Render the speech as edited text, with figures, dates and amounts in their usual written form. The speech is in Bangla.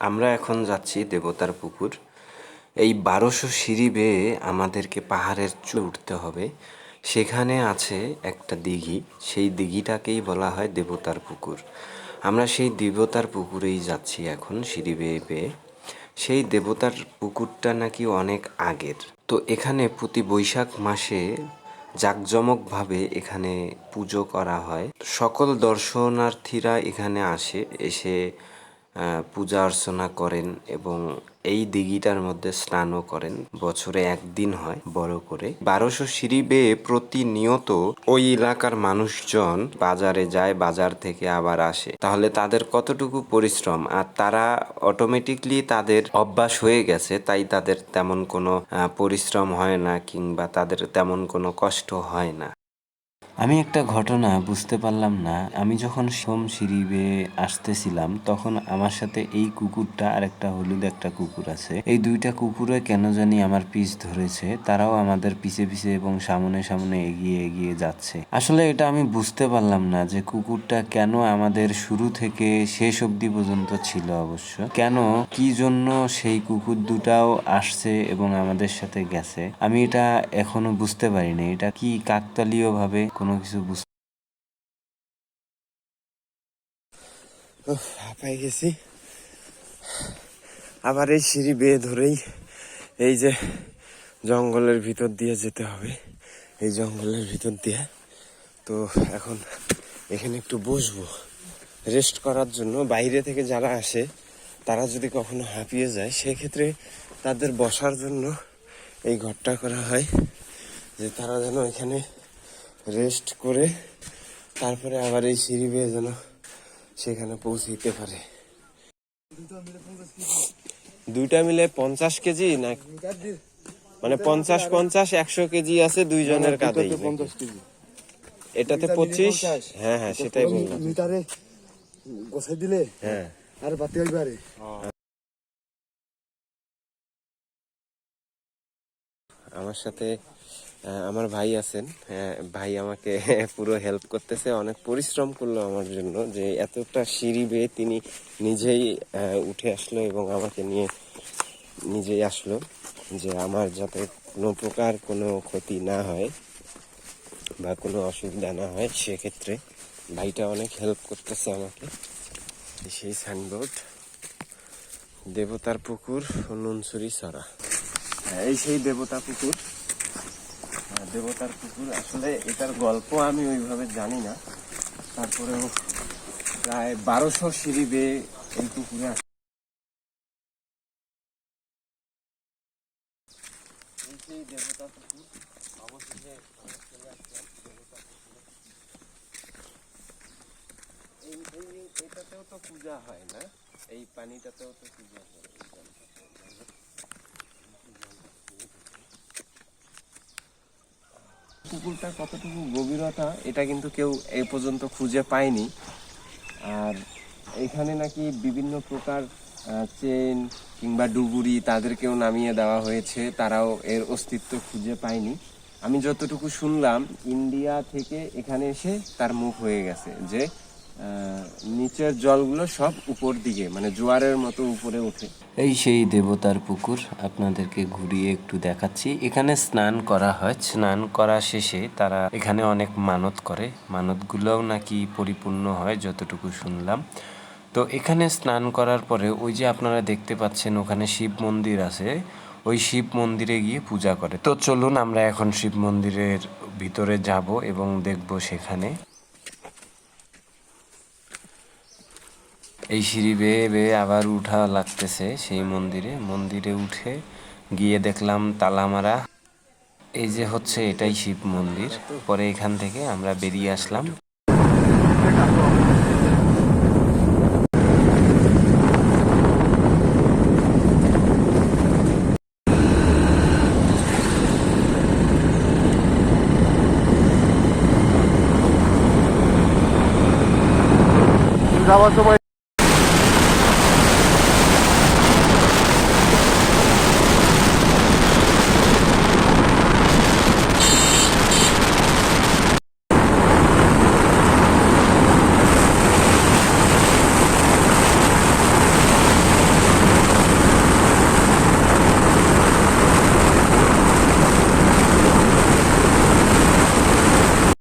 আমরা এখন যাচ্ছি দেবতার পুকুর। এই ১২০০ সিঁড়ি বেয়ে আমাদেরকে পাহাড়ের চূড়ে উঠতে হবে। সেখানে আছে একটা দিঘি, সেই দিঘিটাকেই বলা হয় দেবতার পুকুর। আমরা সেই দেবতার পুকুরেই যাচ্ছি এখন সিঁড়ি বেয়ে বেয়ে। সেই দেবতার পুকুরটা নাকি অনেক আগের। তো এখানে প্রতি বৈশাখ মাসে জাঁকজমকভাবে এখানে পুজো করা হয়। সকল দর্শনার্থীরা এখানে এসে পূজা অর্চনা করেন এবং এই দিঘিটার মধ্যে স্নানও করেন। বছরে একদিন হয় বড় করে। ১২০০ সিঁড়ি বেয়ে প্রতিনিয়ত ওই এলাকার মানুষজন বাজারে যায়, বাজার থেকে আবার আসে। তাহলে তাদের কতটুকু পরিশ্রম, আর তারা অটোমেটিকলি তাদের অভ্যাস হয়ে গেছে, তাই তাদের তেমন কোনো পরিশ্রম হয় না কিংবা তাদের তেমন কোনো কষ্ট হয় না। আমি একটা ঘটনা বুঝতে পারলাম না। আমি যখন সিঁড়ি বেয়ে আসতেছিলাম তখন আমার সাথে এই কুকুরটা আর একটা হলুদ একটা কুকুর আছে, এই দুইটা কুকুরে কেন জানি আমার পিছ ধরেছে। তারাও আমাদের পিছে পিছে এবং সামনে সামনে এগিয়ে এগিয়ে যাচ্ছে। আসলে এটা আমি বুঝতে পারলাম না যে কুকুরটা কেন আমাদের শুরু থেকে শেষ অবধি পর্যন্ত ছিল। অবশ্য কেন, কি জন্য সেই কুকুর দুটাও আসছে এবং আমাদের সাথে গেছে, আমি এটা এখনো বুঝতে পারিনি। এটা কি কাকতালীয় ভাবে কোনো কিছু হাঁপাই গেছি। আবার এই সিঁড়ি বেয়ে ধরেই এই যে জঙ্গলের ভিতর দিয়ে যেতে হবে, এই জঙ্গলের ভিতর দিয়ে। তো এখন এখানে একটু বসবো রেস্ট করার জন্য। বাইরে থেকে যারা আসে তারা যদি কখনো হাঁপিয়ে যায়, সেক্ষেত্রে তাদের বসার জন্য এই ঘরটা করা হয়, যে তারা যেন এখানে রেস্ট করে তারপরে আবার এই সিঁড়ি বেয়ে যেন সেখানে পৌঁছতে পারে। দুইটা মিলে ৫০ কেজি না, মানে ৫০-৫০-১০০ কেজি আছে দুইজনের কাঁধেই। এটাতে ২৫। হ্যাঁ হ্যাঁ, সেটাই বললাম। মিটারে গোছাই দিলে হ্যাঁ আর বাতি হইবারে। আমার সাথে আমার ভাই আছেন। ভাই আমাকে পুরো হেল্প করতেছে, অনেক পরিশ্রম করলো আমার জন্য, যে এতটা সিঁড়ি বেয়ে তিনি নিজেই উঠে আসলো এবং আমাকে নিয়ে নিজেই আসলো, যে আমার যাতে কোনো প্রকার কোনো ক্ষতি না হয় বা কোনো অসুবিধা না হয়, সেক্ষেত্রে ভাইটা অনেক হেল্প করতেছে আমাকে। সেই সাইনবোর্ড দেবতার পুকুর ও নুনছড়ি ছড়া, এই সেই দেবতা পুকুর। দেবতার পুকুর আসলে এটার গল্প আমি ওইভাবে জানি না, তারপরেও প্রায় ১২০০ সিঁড়ি বেয়ে এই পুকুরে এই দেবতা পুকুর। অবশেষে চলে আসলাম দেবতা পুকুরে। এটাতেও তো পূজা হয় না, এই পানিটাতেও তো পূজা হয়। পুকুরটা কতটুকু গভীরতা এটা কিন্তু কেউ এই পর্যন্ত খুঁজে পায়নি। আর এখানে নাকি বিভিন্ন প্রকার চেন কিংবা ডুবুরি তাদেরকেও নামিয়ে দেওয়া হয়েছে, তারাও এর অস্তিত্ব খুঁজে পায়নি। আমি যতটুকু শুনলাম, ইন্ডিয়া থেকে এখানে এসে তার মুখ হয়ে গেছে, যে নিচের জলগুলো সব উপর দিকে, মানে জোয়ারের মতো উপরে ওঠে। এই সেই দেবতার পুকুর আপনাদেরকে ঘুরিয়ে একটু দেখাচ্ছি। এখানে স্নান করা হয়, স্নান করা শেষে তারা এখানে অনেক মানত করে, মানতগুলোও নাকি পরিপূর্ণ হয় যতটুকু শুনলাম। তো এখানে স্নান করার পরে ওই যে আপনারা দেখতে পাচ্ছেন ওখানে শিব মন্দির আছে, ওই শিব মন্দিরে গিয়ে পূজা করে। তো চলুন আমরা এখন শিব মন্দিরের ভিতরে যাব এবং দেখব সেখানে। এই সিঁড়ি বেয়ে বেয়ে আবার উঠা লাগতেছে সেই মন্দিরে উঠে গিয়ে দেখলাম তালা মারা। এই যে হচ্ছে এটাই শিব মন্দির। পরে এখান থেকে আমরা বেরিয়ে আসলাম। যাওয়ার সময়